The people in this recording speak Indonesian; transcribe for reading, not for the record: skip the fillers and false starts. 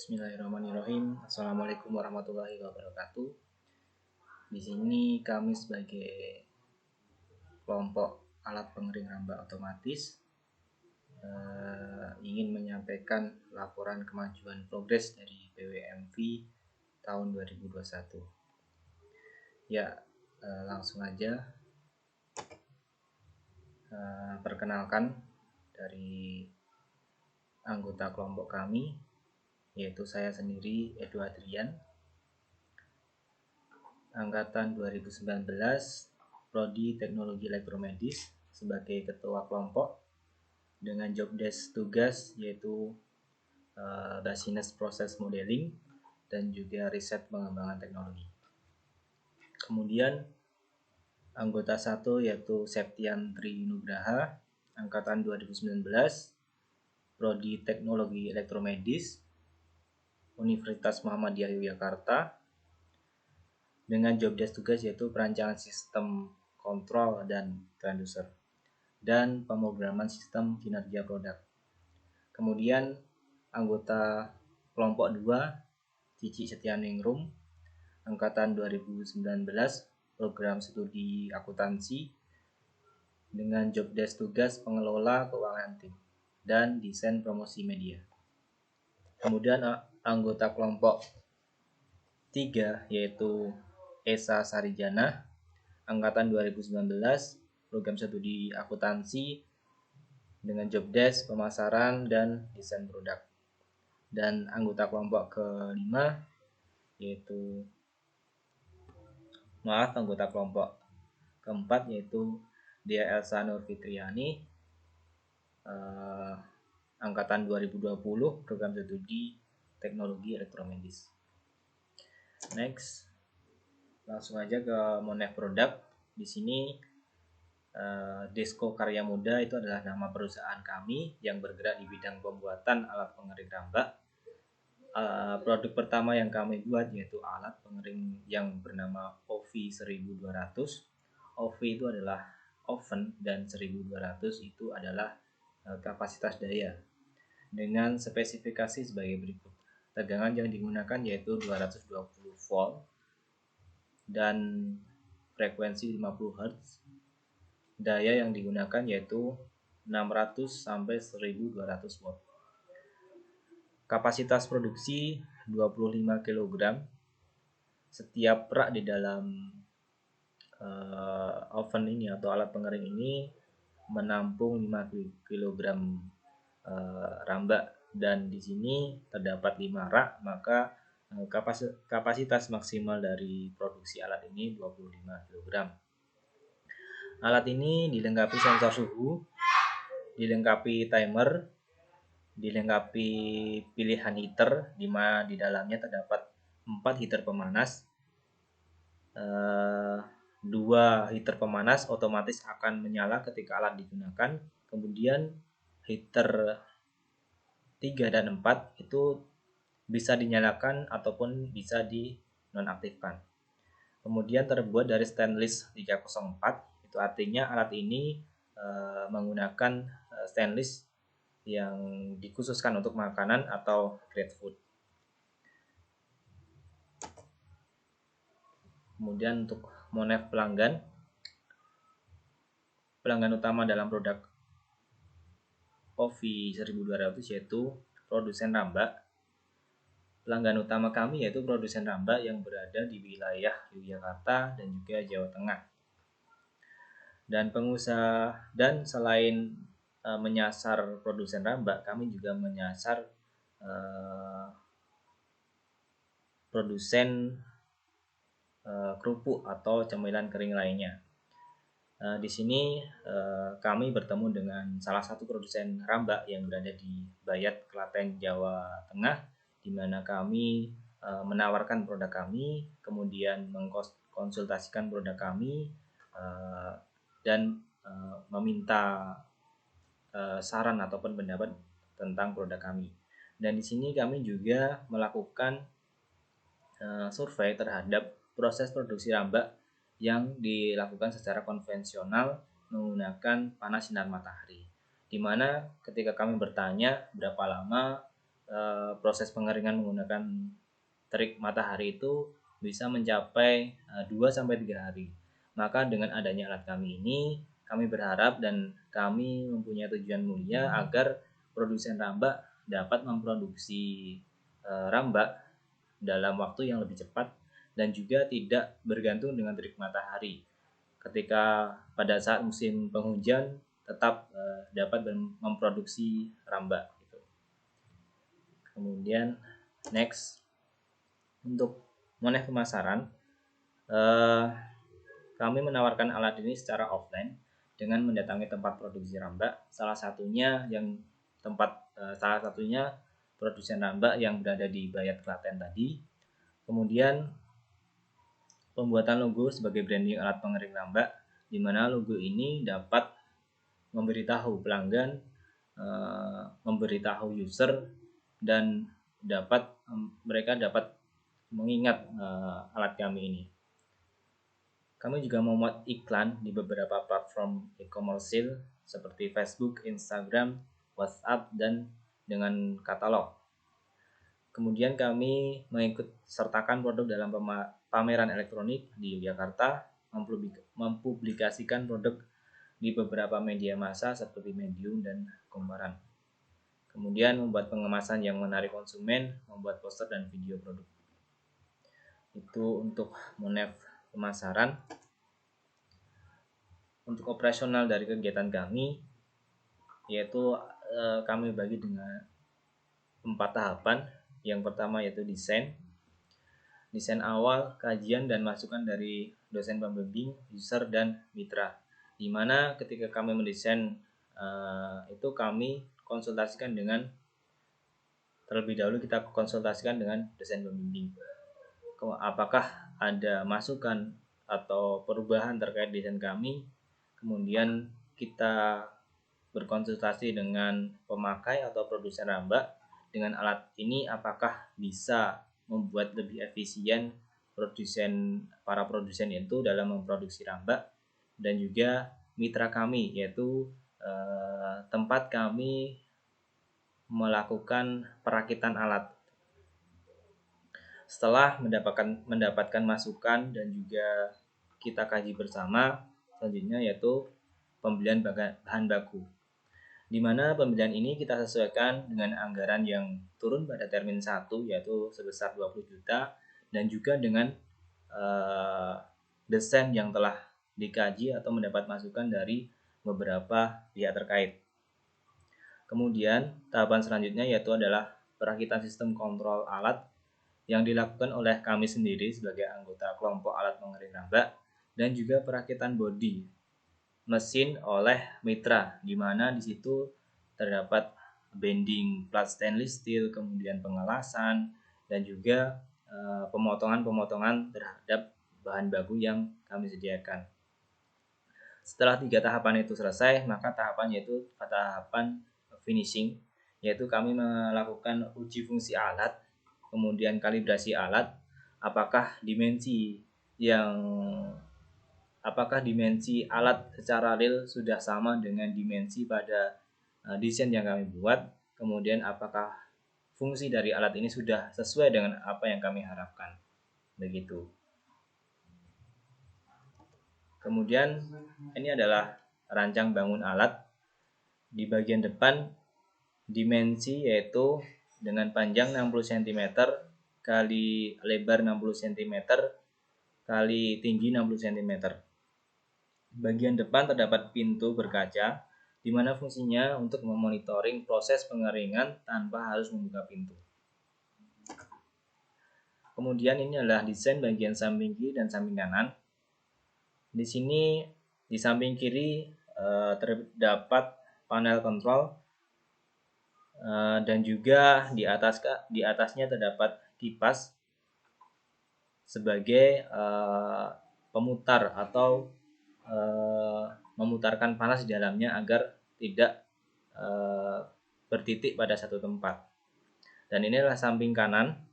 Bismillahirrahmanirrahim. Assalamualaikum warahmatullahi wabarakatuh. Di sini kami sebagai kelompok alat pengering ramba otomatis ingin menyampaikan laporan kemajuan progres dari PWMV tahun 2021. Ya, langsung aja. Perkenalkan dari anggota kelompok kami, yaitu saya sendiri, Edo Adrian, angkatan 2019, Prodi Teknologi Elektromedis sebagai ketua kelompok dengan job desk tugas yaitu Business Process Modeling dan juga riset pengembangan teknologi. Kemudian anggota 1 yaitu Septian Tri Nugraha, angkatan 2019, Prodi Teknologi Elektromedis, Universitas Muhammadiyah Yogyakarta, dengan job desk tugas yaitu perancangan sistem kontrol dan transducer dan pemrograman sistem kinerja produk. Kemudian anggota kelompok 2, Cici Setianingrum, angkatan 2019, program studi akuntansi dengan job desk tugas pengelola keuangan tim dan desain promosi media. Kemudian anggota kelompok 3 yaitu Esa Sarijana, angkatan 2019, program studi akuntansi dengan job desk pemasaran dan desain produk. Dan anggota kelompok kelima yaitu anggota kelompok keempat yaitu Dia Elsa Nurfitriani, angkatan 2020, program studi teknologi elektromedis. Next, langsung aja ke Monef Product. Di sini Desko Karya Muda itu adalah nama perusahaan kami yang bergerak di bidang pembuatan alat pengering ramba. Produk pertama yang kami buat yaitu alat pengering yang bernama OV 1200. OV itu adalah oven dan 1200 itu adalah kapasitas daya dengan spesifikasi sebagai berikut. Tegangan yang digunakan yaitu 220 volt dan frekuensi 50 Hz. Daya yang digunakan yaitu 600 sampai 1200 watt. Kapasitas produksi 25 kg. Setiap rak di dalam oven ini atau alat pengering ini menampung 5 kg ramba, dan di sini terdapat 5 rak, maka kapasitas maksimal dari produksi alat ini 25 kg. Alat ini dilengkapi sensor suhu, dilengkapi timer, dilengkapi pilihan heater, di mana di dalamnya terdapat 4 heater pemanas. 2 heater pemanas otomatis akan menyala ketika alat digunakan. Kemudian heater 3 dan 4 itu bisa dinyalakan ataupun bisa dinonaktifkan. Kemudian terbuat dari stainless 304, itu artinya alat ini menggunakan stainless yang dikhususkan untuk makanan atau grade food. Kemudian untuk Monef pelanggan utama dalam produk OV 1200 yaitu produsen ramba. Pelanggan utama kami yaitu produsen ramba yang berada di wilayah Yogyakarta dan juga Jawa Tengah. Dan pengusaha, dan selain menyasar produsen ramba, kami juga menyasar produsen kerupuk atau cemilan kering lainnya. Di sini kami bertemu dengan salah satu produsen ramba yang berada di Bayat, Klaten, Jawa Tengah, di mana kami menawarkan produk kami, kemudian mengkonsultasikan produk kami, dan meminta saran ataupun pendapat tentang produk kami. Dan di sini kami juga melakukan survei terhadap proses produksi ramba yang dilakukan secara konvensional menggunakan panas sinar matahari, di mana ketika kami bertanya berapa lama proses pengeringan menggunakan terik matahari itu bisa mencapai 2-3 hari. Maka dengan adanya alat kami ini, kami berharap dan kami mempunyai tujuan mulia agar produsen rambak dapat memproduksi rambak dalam waktu yang lebih cepat dan juga tidak bergantung dengan terik matahari. Ketika pada saat musim penghujan tetap dapat memproduksi rambak gitu. Kemudian next, untuk moneh pemasaran, kami menawarkan alat ini secara offline dengan mendatangi tempat produksi rambak. Salah satunya produsen rambak yang berada di Bayat Klaten tadi. Kemudian pembuatan logo sebagai branding alat pengering rambak, di mana logo ini dapat memberitahu pelanggan, memberitahu user, dan mereka dapat mengingat alat kami ini. Kami juga memuat iklan di beberapa platform e-commerce seperti Facebook, Instagram, WhatsApp, dan dengan katalog. Kemudian kami mengikut sertakan produk dalam pameran elektronik di Yogyakarta, mempublikasikan produk di beberapa media massa seperti Medium dan Kumparan. Kemudian membuat pengemasan yang menarik konsumen, membuat poster dan video produk. Itu untuk monef pemasaran. Untuk operasional dari kegiatan kami, yaitu kami bagi dengan 4 tahapan. Yang pertama yaitu desain awal, kajian dan masukan dari dosen pembimbing, user, dan mitra. Di mana ketika kami mendesain itu kami konsultasikan terlebih dahulu kita konsultasikan dengan dosen pembimbing. Apakah ada masukan atau perubahan terkait desain kami? Kemudian kita berkonsultasi dengan pemakai atau produsen rambak, dengan alat ini apakah bisa membuat lebih efisien para produsen itu dalam memproduksi rambak, dan juga mitra kami, yaitu tempat kami melakukan perakitan alat. Setelah mendapatkan masukan dan juga kita kaji bersama, selanjutnya yaitu pembelian bahan baku, di mana pembelian ini kita sesuaikan dengan anggaran yang turun pada termin 1 yaitu sebesar 20 juta, dan juga dengan desain yang telah dikaji atau mendapat masukan dari beberapa pihak terkait. Kemudian tahapan selanjutnya yaitu adalah perakitan sistem kontrol alat yang dilakukan oleh kami sendiri sebagai anggota kelompok alat pengering rambak, dan juga perakitan bodi mesin oleh mitra, di mana di situ terdapat bending plat stainless steel, kemudian pengelasan, dan juga pemotongan terhadap bahan baku yang kami sediakan. Setelah 3 tahapan itu selesai, maka yaitu tahapan finishing, yaitu kami melakukan uji fungsi alat, kemudian kalibrasi alat, apakah dimensi alat secara real sudah sama dengan dimensi pada desain yang kami buat, kemudian apakah fungsi dari alat ini sudah sesuai dengan apa yang kami harapkan. Begitu. Kemudian ini adalah rancang bangun alat. Di bagian depan dimensi yaitu dengan panjang 60 cm kali lebar 60 cm kali tinggi 60 cm. Bagian depan terdapat pintu berkaca, di mana fungsinya untuk memonitoring proses pengeringan tanpa harus membuka pintu. Kemudian ini adalah desain bagian samping kiri dan samping kanan. Di sini di samping kiri terdapat panel kontrol, dan juga di atasnya terdapat kipas sebagai pemutar atau memutarkan panas di dalamnya agar tidak bertitik pada satu tempat. Dan ini adalah samping kanan.